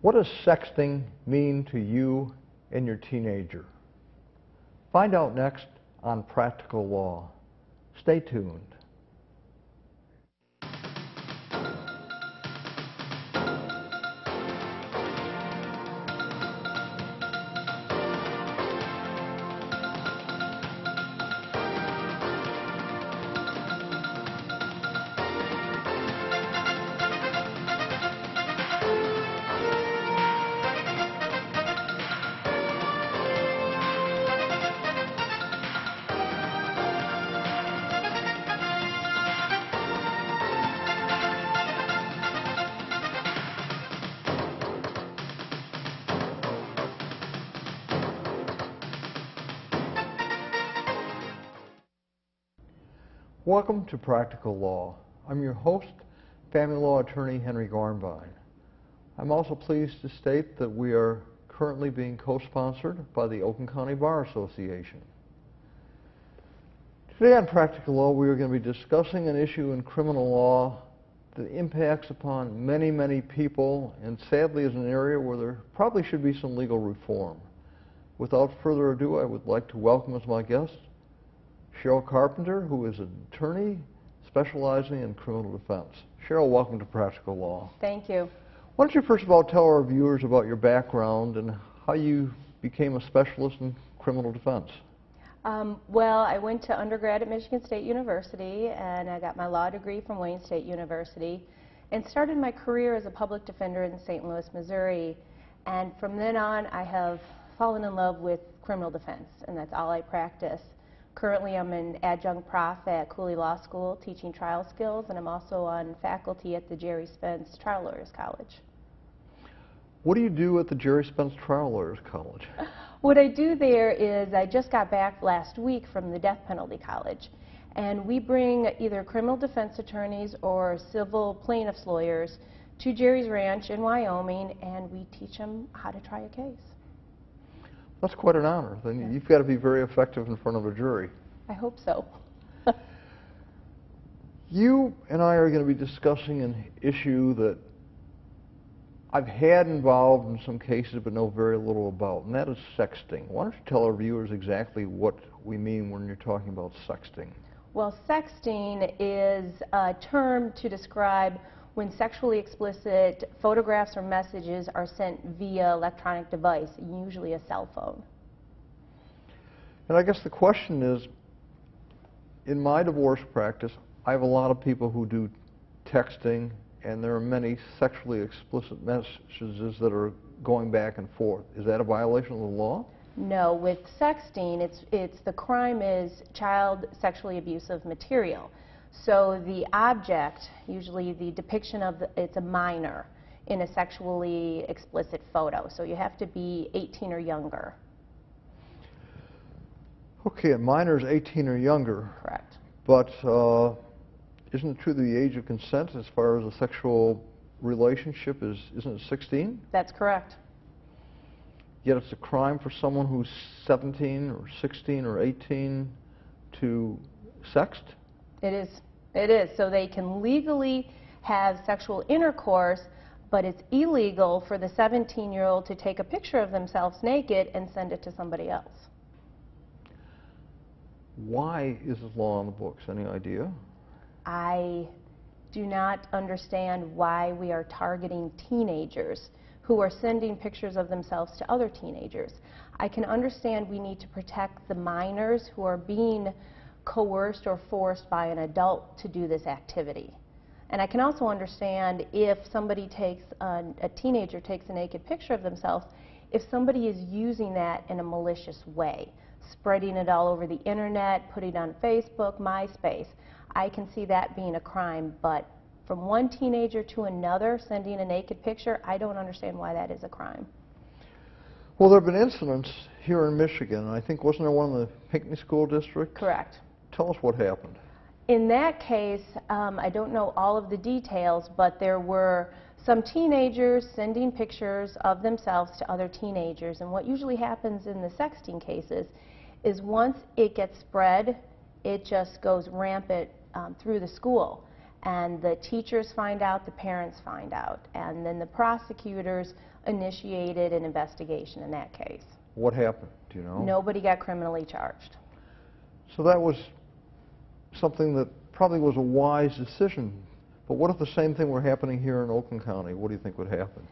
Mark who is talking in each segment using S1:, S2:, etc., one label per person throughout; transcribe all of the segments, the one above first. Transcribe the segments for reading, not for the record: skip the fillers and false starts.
S1: What does sexting mean to you and your teenager? Find out next on Practical Law. Stay tuned. Welcome to Practical Law. I'm your host, family law attorney Henry Garnbine. I'm also pleased to state that we are currently being co-sponsored by the Oakland County Bar Association. Today on Practical Law, we are going to be discussing an issue in criminal law that impacts upon many, many people, and sadly is an area where there probably should be some legal reform. Without further ado, I would like to welcome as my guest Cheryl Carpenter, who is an attorney specializing in criminal defense. Cheryl, welcome to Practical Law.
S2: Thank you.
S1: Why don't you first of all tell our viewers about your background and how you became a specialist in criminal defense?
S2: Well, I went to undergrad at Michigan State University, and I got my law degree from Wayne State University, and started my career as a public defender in St. Louis, Missouri. And from then on, I have fallen in love with criminal defense, and that's all I practice. Currently, I'm an adjunct prof at Cooley Law School teaching trial skills, and I'm also on faculty at the Jerry Spence Trial Lawyers College.
S1: What do you do at the Jerry Spence Trial Lawyers College?
S2: What I do there is I just got back last week from the Death Penalty College, and we bring either criminal defense attorneys or civil plaintiffs lawyers to Jerry's Ranch in Wyoming, and we teach them how to try a case. That's
S1: quite an honor. Then you've got to be very effective in front of a jury.
S2: I hope so.
S1: You and I are going to be discussing an issue that I've had involved in some cases but know very little about, and that is sexting. Why don't you tell our viewers exactly what we mean when you're talking about sexting?
S2: Well, sexting is a term to describe when sexually explicit photographs or messages are sent via electronic device, usually a cell phone.
S1: And I guess the question is, in my divorce practice, I have a lot of people who do texting, and there are many sexually explicit messages that are going back and forth. Is that a violation of the law?
S2: No, with sexting, the crime is child sexually abusive material. So the object, usually the depiction of it's a minor in a sexually explicit photo. So you have to be 18 or younger.
S1: Okay, a minor is 18 or younger.
S2: Correct.
S1: But isn't it true that the age of consent as far as a sexual relationship isn't it 16? That's correct. Yet it's a crime for someone who's 17 or 16 or 18 to sext?
S2: It is. It is. So they can legally have sexual intercourse, but it's illegal for the 17-year-old to take a picture of themselves naked and send it to somebody else.
S1: Why is this law on the books? Any idea?
S2: I do not understand why we are targeting teenagers who are sending pictures of themselves to other teenagers. I can understand we need to protect the minors who are being coerced or forced by an adult to do this activity. And I can also understand if somebody takes, a teenager takes a naked picture of themselves, if somebody is using that in a malicious way, spreading it all over the internet, putting it on Facebook, MySpace. I can see that being a crime, but from one teenager to another sending a naked picture, I don't understand why that is a crime.
S1: Well, there have been incidents here in Michigan. I think, wasn't there one in the Pinckney School District?
S2: Correct.
S1: Tell us what happened.
S2: In that case, I don't know all of the details, but there were some teenagers sending pictures of themselves to other teenagers. And what usually happens in the sexting cases is once it gets spread, it just goes rampant through the school. And the teachers find out, the parents find out, and then the prosecutors initiated an investigation in that case.
S1: What happened? Do you know?
S2: Nobody got criminally charged.
S1: So that was something that probably was a wise decision. But what if the same thing were happening here in Oakland County? What do you think would happen?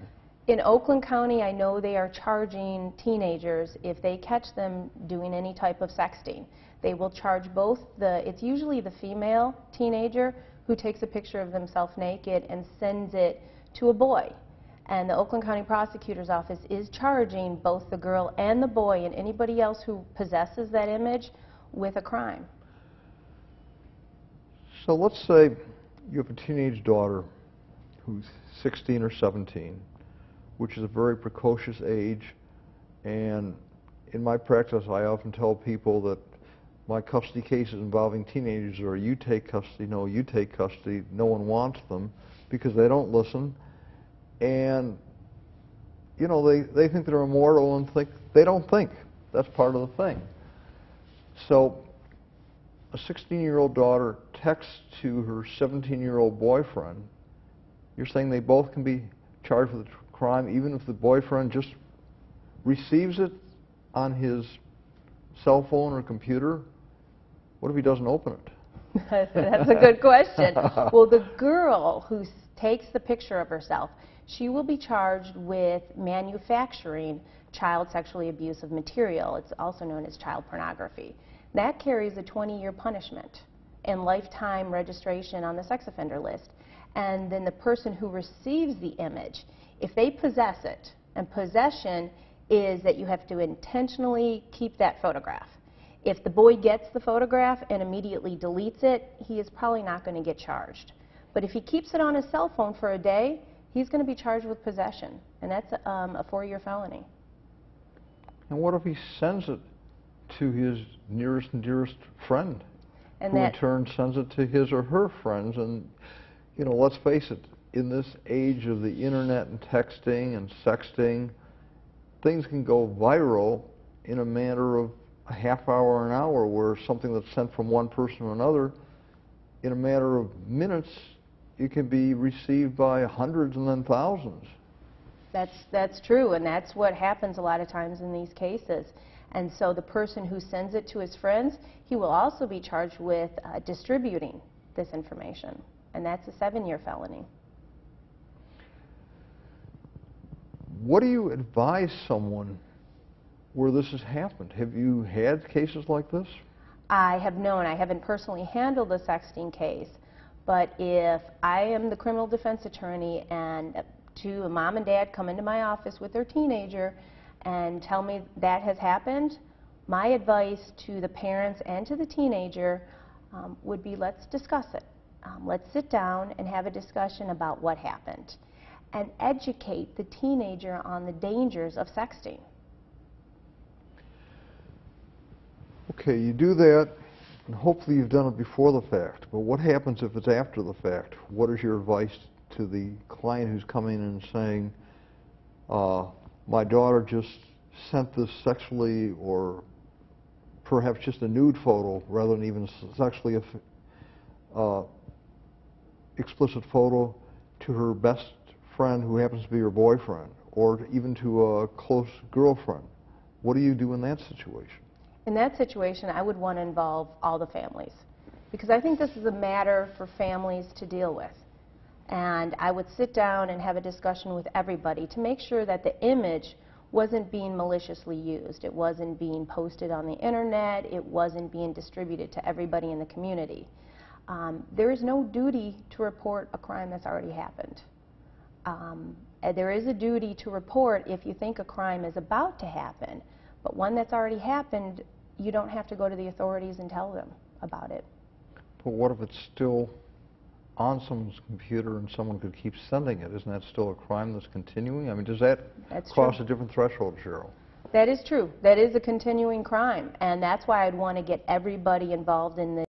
S2: In Oakland County, I know they are charging teenagers if they catch them doing any type of sexting. They will charge both it's usually the female teenager who takes a picture of themselves naked and sends it to a boy. And the Oakland County Prosecutor's Office is charging both the girl and the boy and anybody else who possesses that image with a crime.
S1: So let's say you have a teenage daughter who's 16 or 17, which is a very precocious age, and in my practice I often tell people that my custody cases involving teenagers are you take custody, no, you take custody, no one wants them because they don't listen, and you know, they think they're immortal and they don't think. That's part of the thing. So a 16-year-old daughter texts to her 17-year-old boyfriend. You're saying they both can be charged with a crime even if the boyfriend just receives it on his cell phone or computer? What if he doesn't open it?
S2: That's a good question. Well, the girl who takes the picture of herself, she will be charged with manufacturing child sexually abusive material. It's also known as child pornography. That carries a 20-year punishment and lifetime registration on the sex offender list. And then the person who receives the image, if they possess it, and possession is that you have to intentionally keep that photograph. If the boy gets the photograph and immediately deletes it, he is probably not going to get charged. But if he keeps it on his cell phone for a day, he's going to be charged with possession, and that's a 4-year felony.
S1: And what if he sends it to his nearest and dearest friend,
S2: and
S1: who in turn sends it to his or her friends? And, you know, let's face it, in this age of the internet and texting and sexting, things can go viral in a matter of a half hour or an hour, where something that's sent from one person to another, in a matter of minutes, it can be received by hundreds and then thousands.
S2: That's true, and that's what happens a lot of times in these cases. And so the person who sends it to his friends, he will also be charged with distributing this information, and that's a 7-year felony.
S1: What do you advise someone where this has happened? Have you had cases like this?
S2: I have known. I haven't personally handled a sexting case, but if I am the criminal defense attorney and a mom and dad come into my office with their teenager and tell me that has happened, my advice to the parents and to the teenager would be, let's discuss it. Let's sit down and have a discussion about what happened and educate the teenager on the dangers of sexting.
S1: Okay, you do that, and hopefully you've done it before the fact. But what happens if it's after the fact? What is your advice to the client who's coming in and saying, my daughter just sent this sexually, or perhaps just a nude photo rather than even sexually explicit photo, to her best friend who happens to be her boyfriend, or even to a close girlfriend? What do you do in that situation?
S2: In that situation, I would want to involve all the families, because I think this is a matter for families to deal with. And I would sit down and have a discussion with everybody to make sure that the image wasn't being maliciously used. It wasn't being posted on the internet. It wasn't being distributed to everybody in the community. There is no duty to report a crime that's already happened. There is a duty to report if you think a crime is about to happen, but one that's already happened, you don't have to go to the authorities and tell them about it.
S1: But what if it's still on someone's computer and someone could keep sending it? Isn't that still a crime that's continuing? I mean, does that cross a different threshold, Cheryl?
S2: That is true. That is a continuing crime, and that's why I'd want to get everybody involved in the